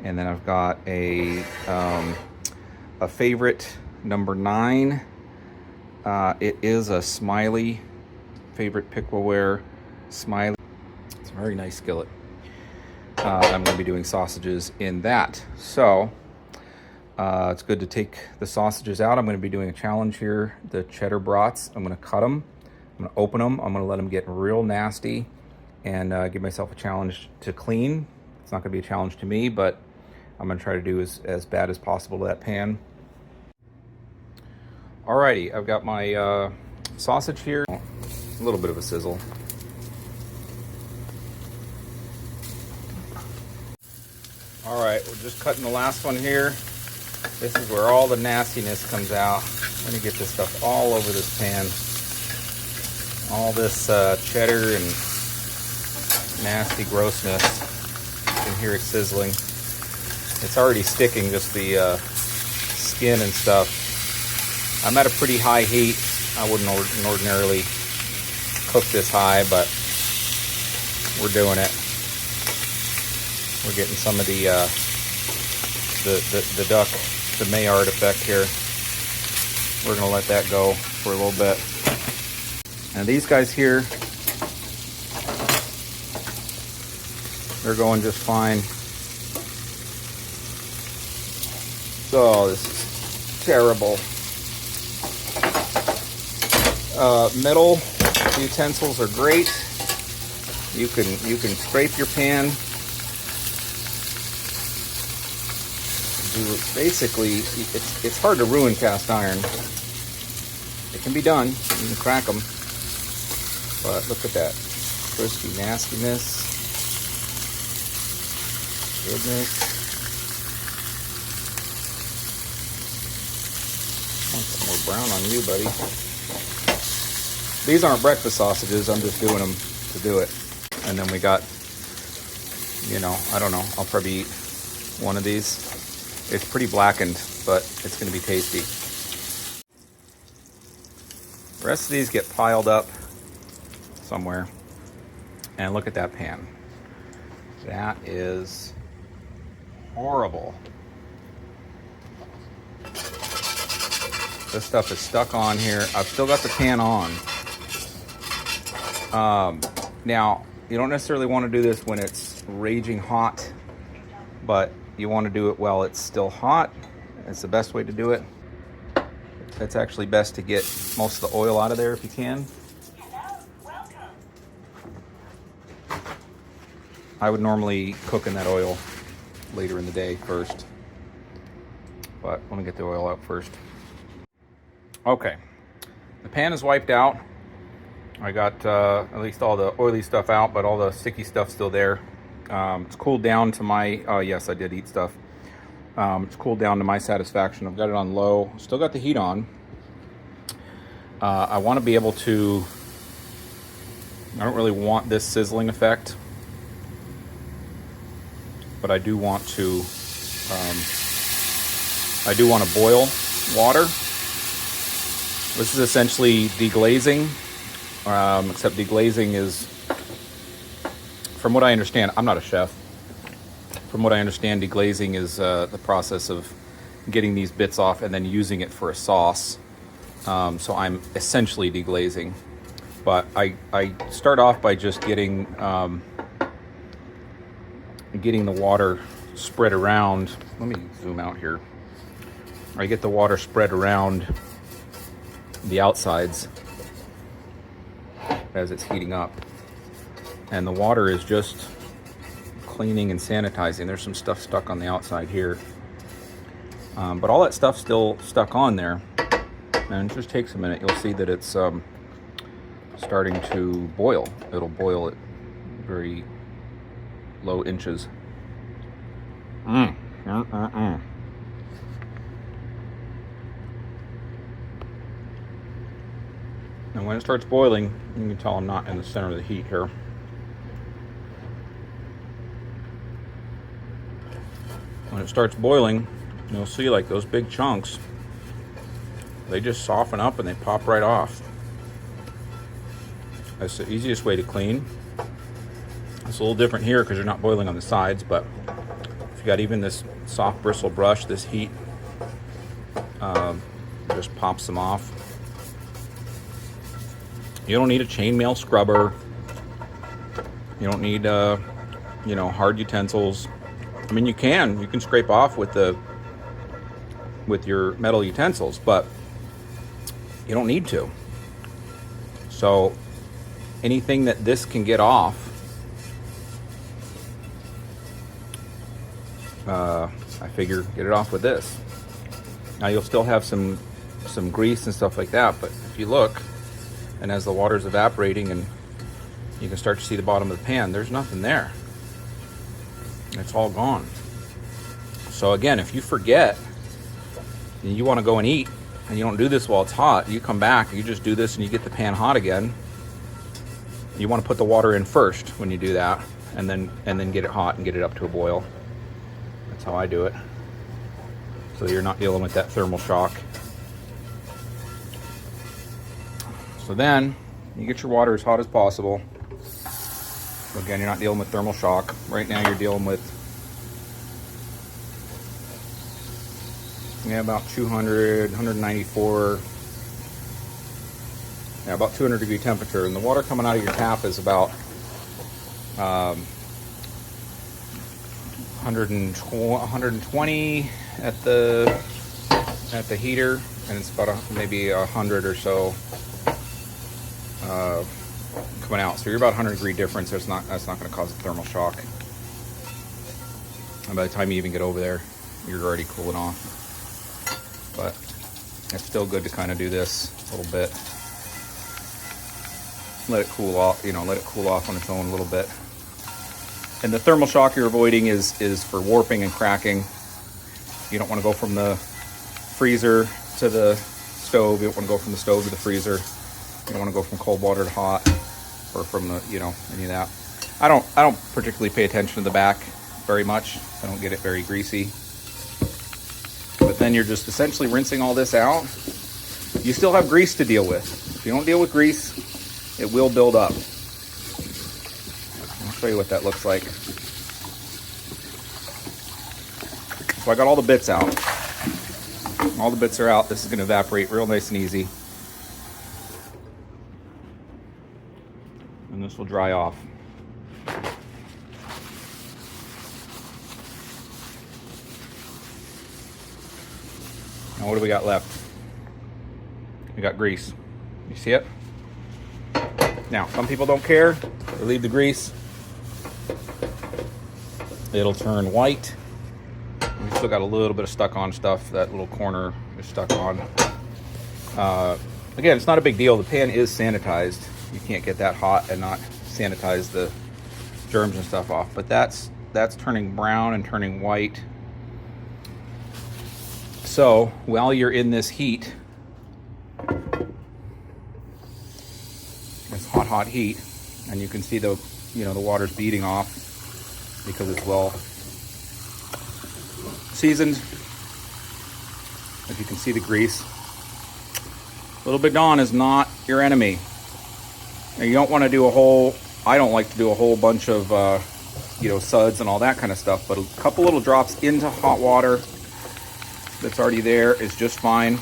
And then I've got a favorite number 9. It is a Smiley favorite pickleware Smiley. It's a very nice skillet. I'm going to be doing sausages in that. So it's good to take the sausages out. I'm going to be doing a challenge here. The cheddar brats, I'm going to cut them. I'm going to open them. I'm going to let them get real nasty and give myself a challenge to clean. It's not going to be a challenge to me, but I'm going to try to do as bad as possible to that pan. Alrighty, I've got my sausage here. A little bit of a sizzle. Alright, we're just cutting the last one here. This is where all the nastiness comes out. I'm going to get this stuff all over this pan. All this cheddar and nasty grossness. You can hear it sizzling. It's already sticking, just the skin and stuff. I'm at a pretty high heat. I wouldn't ordinarily cook this high, but we're doing it. We're getting some of the duck, the Maillard effect here. We're gonna let that go for a little bit. And these guys here, they're going just fine. Oh, this is terrible. Metal utensils are great. You can scrape your pan. Basically, it's hard to ruin cast iron. It can be done. You can crack them. But look at that crispy nastiness. Goodness. I want some more brown on you, buddy. These aren't breakfast sausages. I'm just doing them to do it. And then we got, I don't know. I'll probably eat one of these. It's pretty blackened, but it's going to be tasty. The rest of these get piled up somewhere. And look at that pan. That is horrible. This stuff is stuck on here. I've still got the pan on. Now, you don't necessarily want to do this when it's raging hot, but you want to do it while it's still hot. It's the best way to do it. It's actually best to get most of the oil out of there if you can. Hello, welcome. I would normally cook in that oil later in the day first, but let me get the oil out first. Okay, the pan is wiped out. I got at least all the oily stuff out, but all the sticky stuff's still there. It's cooled down to my, oh yes, I did eat stuff. It's cooled down to my satisfaction. I've got it on low, still got the heat on. I want to be able to, I don't really want this sizzling effect, but I do want to boil water. This is essentially deglazing, except deglazing is, from what I understand, I'm not a chef. From what I understand, deglazing is the process of getting these bits off and then using it for a sauce. So I'm essentially deglazing. But I start off by just getting the water spread around. Let me zoom out here. I get the water spread around the outsides as it's heating up. And the water is just cleaning and sanitizing. There's some stuff stuck on the outside here. But all that stuff's still stuck on there. And it just takes a minute. You'll see that it's starting to boil. It'll boil at very low inches. And when it starts boiling, you can tell I'm not in the center of the heat here. When it starts boiling, you'll see like those big chunks, they just soften up and they pop right off. That's the easiest way to clean. It's a little different here because you're not boiling on the sides, but if got even this soft bristle brush, this heat just pops them off. You don't need a chainmail scrubber. You don't need hard utensils. I mean, you can scrape off with your metal utensils, but you don't need to. So anything that this can get off, I figure get it off with this. Now you'll still have some grease and stuff like that, but if you look, and as the water's evaporating and you can start to see the bottom of the pan, there's nothing there. It's all gone. So again, if you forget and you want to go and eat and you don't do this while it's hot, you come back, you just do this and you get the pan hot again. You want to put the water in first when you do that, and then get it hot and get it up to a boil. That's how I do it. So you're not dealing with that thermal shock. So then you get your water as hot as possible. So again, you're not dealing with thermal shock. Right now you're dealing with about 200, 194, about 200 degree temperature. And the water coming out of your tap is about 120 at the heater, and it's about maybe 100 or so coming out. So you're about 100 degree difference. That's not going to cause a thermal shock. And by the time you even get over there, you're already cooling off. But it's still good to kind of do this a little bit. Let it cool off, let it cool off on its own a little bit. And the thermal shock you're avoiding is for warping and cracking. You don't want to go from the freezer to the stove. You don't want to go from the stove to the freezer. You don't want to go from cold water to hot, or from the, any of that. I don't particularly pay attention to the back very much. I don't get it very greasy. But then you're just essentially rinsing all this out. You still have grease to deal with. If you don't deal with grease, it will build up. I'll show you what that looks like. So I got all the bits out. All the bits are out. This is going to evaporate real nice and easy. And this will dry off. Now what do we got left? We got grease. You see it? Now, some people don't care. They leave the grease. It'll turn white. We still got a little bit of stuck on stuff. That little corner is stuck on. Again, it's not a big deal. The pan is sanitized. You can't get that hot and not sanitize the germs and stuff off. But that's turning brown and turning white. So while you're in this heat, it's hot heat, and you can see the water's beating off because it's well seasoned. If you can see the grease, a little bit gone is not your enemy. Now you don't want to do I don't like to do a whole bunch of suds and all that kind of stuff, but a couple little drops into hot water that's already there is just fine.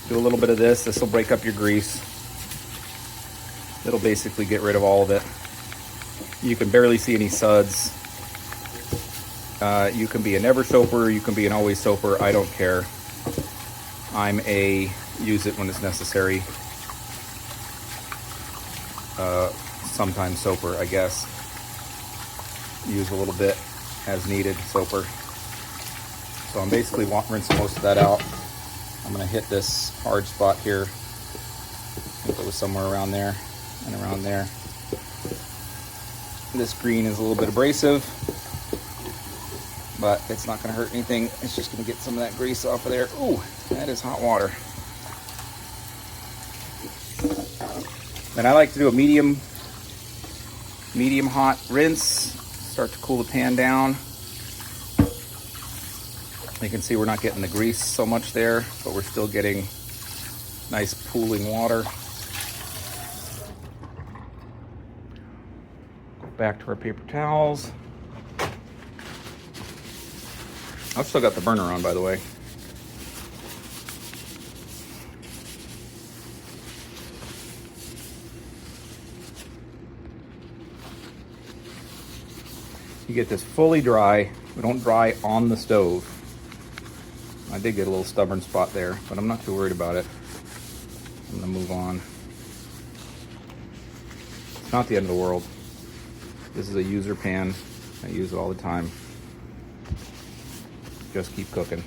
Do a little bit of this. This will break up your grease. It'll basically get rid of all of it. You can barely see any suds. You can be a never soaper. You can be an always soaper. I don't care. I'm a use it when it's necessary. Sometimes soaper, I guess. Use a little bit as needed soaper. So I'm basically rinsing most of that out. I'm going to hit this hard spot here. I think it was somewhere around there and around there. This green is a little bit abrasive, but it's not going to hurt anything. It's just going to get some of that grease off of there. Ooh, that is hot water. And I like to do a medium hot rinse. Start to cool the pan down. You can see we're not getting the grease so much there, but we're still getting nice pooling water. Go back to our paper towels. I've still got the burner on, by the way. You get this fully dry. We don't dry on the stove. I did get a little stubborn spot there, but I'm not too worried about it. I'm gonna move on. It's not the end of the world. This is a user pan. I use it all the time. Just keep cooking.